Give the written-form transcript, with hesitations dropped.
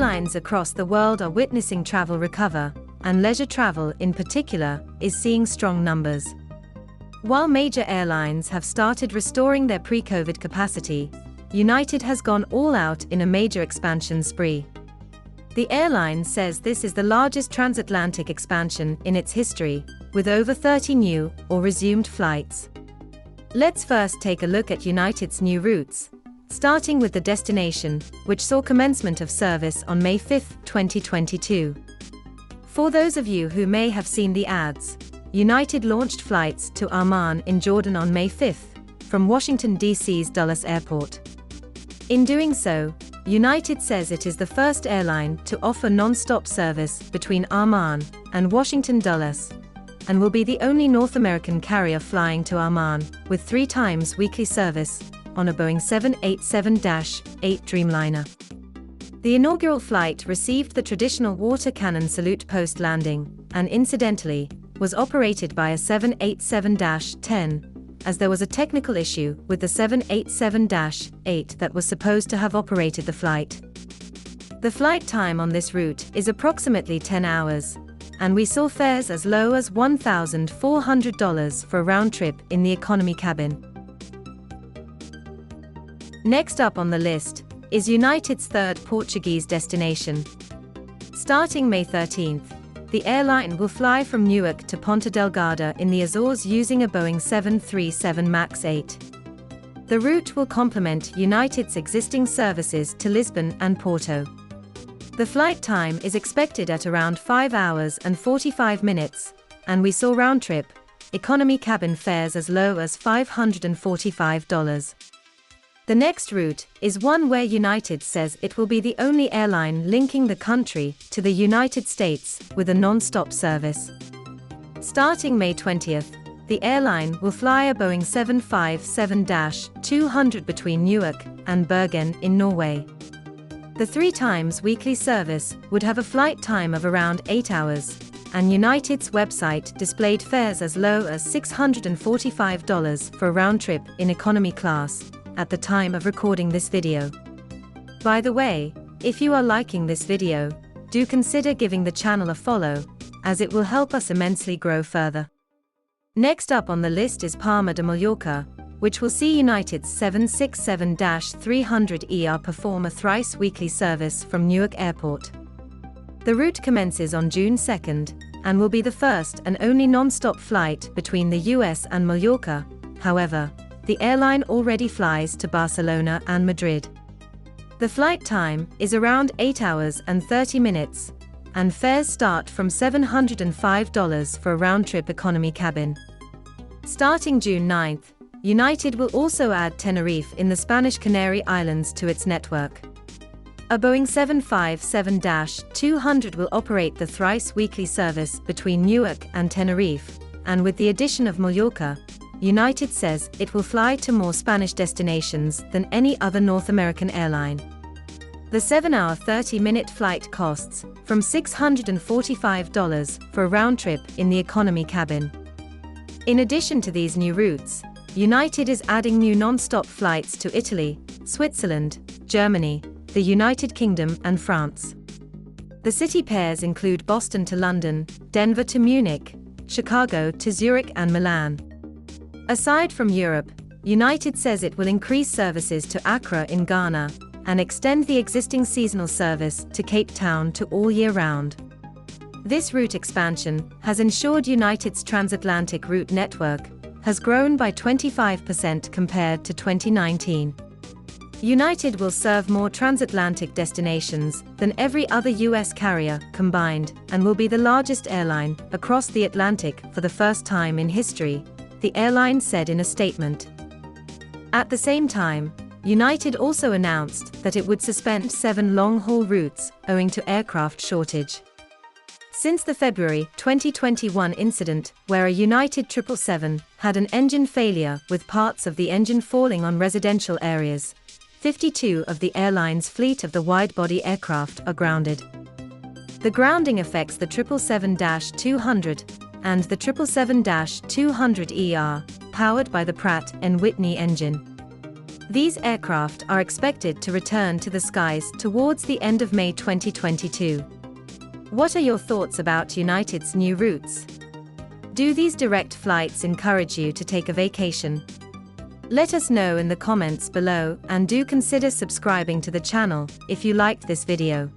airlines across the world are witnessing travel recover, and leisure travel in particular is seeing strong numbers. While major airlines have started restoring their pre-COVID capacity, United has gone all out in a major expansion spree. The airline says this is the largest transatlantic expansion in its history, with over 30 new or resumed flights. Let's first take a look at United's new routes, starting with the destination, which saw commencement of service on May 5, 2022. For those of you who may have seen the ads, United launched flights to Amman in Jordan on May 5, from Washington, D.C.'s Dulles Airport. In doing so, United says it is the first airline to offer non-stop service between Amman and Washington Dulles, and will be the only North American carrier flying to Amman, with 3 times weekly service, on a Boeing 787-8 Dreamliner. The inaugural flight received the traditional water cannon salute post-landing, and incidentally, was operated by a 787-10, as there was a technical issue with the 787-8 that was supposed to have operated the flight. The flight time on this route is approximately 10 hours, and we saw fares as low as $1,400 for a round trip in the economy cabin. Next up on the list is United's third Portuguese destination. Starting May 13th, the airline will fly from Newark to Ponta Delgada in the Azores using a Boeing 737 MAX 8. The route will complement United's existing services to Lisbon and Porto. The flight time is expected at around 5 hours and 45 minutes, and we saw round-trip, economy cabin fares as low as $545. The next route is one where United says it will be the only airline linking the country to the United States with a non-stop service. Starting May 20th, the airline will fly a Boeing 757-200 between Newark and Bergen in Norway. The 3 times weekly service would have a flight time of around 8 hours, and United's website displayed fares as low as $645 for a round trip in economy class at the time of recording this video. By the way, if you are liking this video, do consider giving the channel a follow, as it will help us immensely grow further. Next up on the list is Palma de Mallorca, which will see United's 767-300ER perform a thrice-weekly service from Newark Airport. The route commences on June 2nd, and will be the first and only non-stop flight between the US and Mallorca. However, the airline already flies to Barcelona and Madrid. The flight time is around 8 hours and 30 minutes, and fares start from $705 for a round-trip economy cabin. Starting June 9th, United will also add Tenerife in the Spanish Canary Islands to its network. A Boeing 757-200 will operate the thrice-weekly service between Newark and Tenerife, and with the addition of Mallorca, United says it will fly to more Spanish destinations than any other North American airline. The 7-hour 30-minute flight costs from $645 for a round trip in the economy cabin. In addition to these new routes, United is adding new non-stop flights to Italy, Switzerland, Germany, the United Kingdom and France. The city pairs include Boston to London, Denver to Munich, Chicago to Zurich and Milan. Aside from Europe, United says it will increase services to Accra in Ghana, and extend the existing seasonal service to Cape Town to all year round. This route expansion has ensured United's transatlantic route network has grown by 25% compared to 2019. United will serve more transatlantic destinations than every other US carrier combined, and will be the largest airline across the Atlantic for the first time in history, the airline said in a statement. At the same time, United also announced that it would suspend 7 long-haul routes owing to aircraft shortage. Since the February 2021 incident where a United 777 had an engine failure with parts of the engine falling on residential areas, 52 of the airline's fleet of the wide-body aircraft are grounded. The grounding affects the 777-200 and the 777-200ER, powered by the Pratt & Whitney engine. These aircraft are expected to return to the skies towards the end of May 2022. What are your thoughts about United's new routes? Do these direct flights encourage you to take a vacation? Let us know in the comments below, and do consider subscribing to the channel if you liked this video.